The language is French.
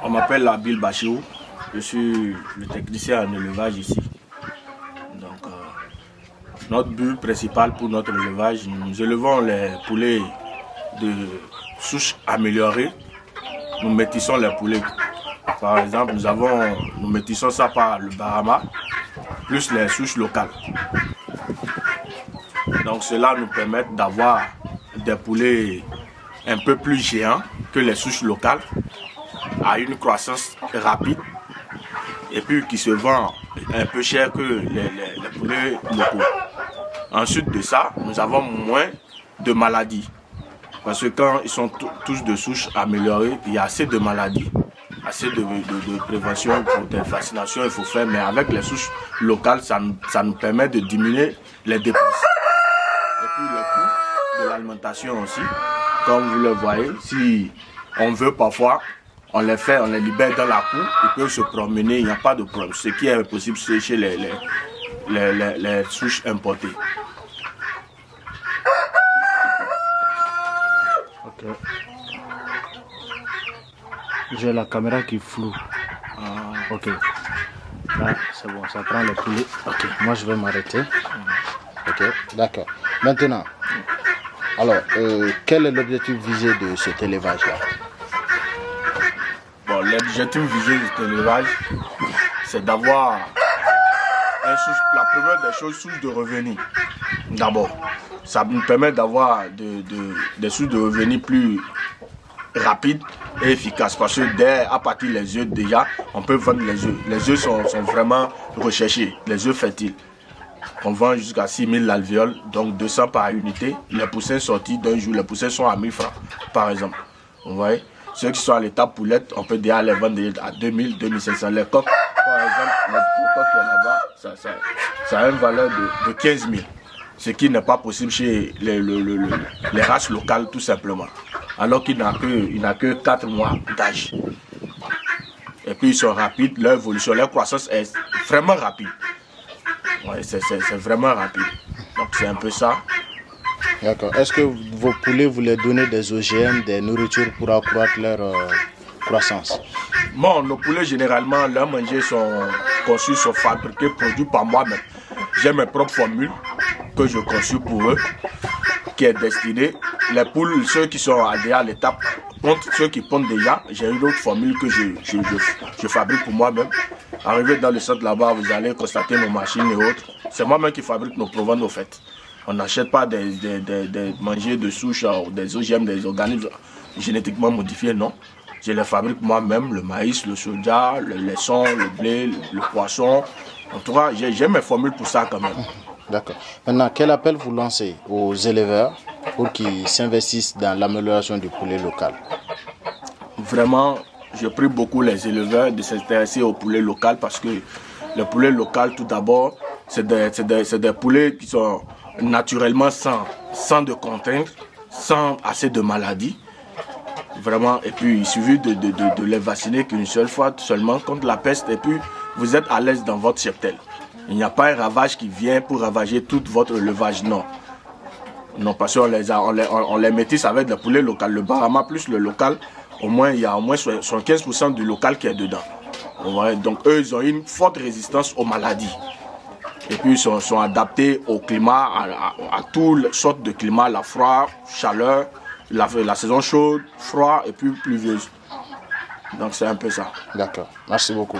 On m'appelle Abil Bachirou. Je suis le technicien en élevage ici. Donc, notre but principal pour notre élevage, nous élevons les poulets de souches améliorées. Nous métissons les poulets. Par exemple, nous métissons ça par le Bahama, plus les souches locales. Donc cela nous permet d'avoir des poulets un peu plus géants que les souches locales, à une croissance rapide et puis qui se vend un peu cher que les poulets locaux. Ensuite de ça, nous avons moins de maladies. Parce que quand ils sont tous de souches améliorées, il y a assez de maladies, assez de prévention pour des vaccinations, il faut faire. Mais avec les souches locales, ça nous permet de diminuer les dépenses. Et puis le coût de l'alimentation aussi. Comme vous le voyez, si on veut parfois, on les libère dans la cour, ils peuvent se promener, il n'y a pas de problème. Ce qui est impossible, c'est chez les souches importées. Ok. J'ai la caméra qui floue. Ok. Là, c'est bon, ça prend le poulet. Ok, moi je vais m'arrêter. Ok, d'accord. Maintenant, alors, quel est l'objectif visé de cet élevage-là? Bon, l'objectif visé de cet élevage, c'est d'avoir la première des choses, source de revenus. D'abord, ça nous permet d'avoir des sources de revenus plus rapides et efficaces. Parce que à partir des œufs, déjà, on peut vendre les œufs. Les œufs sont vraiment recherchés, les œufs fertiles. On vend jusqu'à 6 000 l'alvéole, donc 200 par unité. Les poussins sortis d'un jour, les poussins sont à 1 000 francs, par exemple. Vous voyez, ceux qui sont à l'état poulette, on peut déjà les vendre à 2 000, 2 500. Les coques, par exemple, notre coque qui est là-bas, ça a une valeur de 15 000. Ce qui n'est pas possible chez les races locales, tout simplement. Alors qu'il n'a que 4 mois d'âge. Et puis ils sont rapides, leur évolution, leur croissance est vraiment rapide. Ouais, c'est vraiment rapide. Donc c'est un peu ça. D'accord. Est-ce que vos poulets, vous les donnez des OGM, des nourritures pour accroître leur croissance? Bon, nos poulets, généralement, leurs manger sont conçus, sont fabriqués, produits par moi-même. J'ai mes propres formules que je conçus pour eux, qui est destiné. Les poules, ceux qui sont à l'étape, ceux qui pondent déjà, j'ai une autre formule que je fabrique pour moi-même. Arrivé dans le centre là-bas, vous allez constater nos machines et autres. C'est moi-même qui fabrique nos proventes au fait. On n'achète pas des mangers de souche, des OGM, des organismes génétiquement modifiés, non. Je les fabrique moi-même, le maïs, le soja, le laiçon, le blé, le poisson. En tout cas, j'ai mes formules pour ça quand même. D'accord. Maintenant, quel appel vous lancez aux éleveurs pour qu'ils s'investissent dans l'amélioration du poulet local? Vraiment, je prie beaucoup les éleveurs de s'intéresser au poulet local parce que le poulet local, tout d'abord, c'est des poulets qui sont naturellement sans de contraintes, sans assez de maladies. Vraiment, et puis il suffit de les vacciner qu'une seule fois seulement contre la peste et puis vous êtes à l'aise dans votre cheptel. Il n'y a pas un ravage qui vient pour ravager tout votre élevage, non. Non, parce qu'on les métisse avec des poulets locaux. Le Bahama plus le local, au moins, il y a au moins 75% du local qui est dedans. Ouais, donc eux, ils ont une forte résistance aux maladies. Et puis ils sont adaptés au climat, à toutes sortes de climats, la froid, chaleur, la saison chaude, froid et puis pluvieuse. Donc c'est un peu ça. D'accord, merci beaucoup.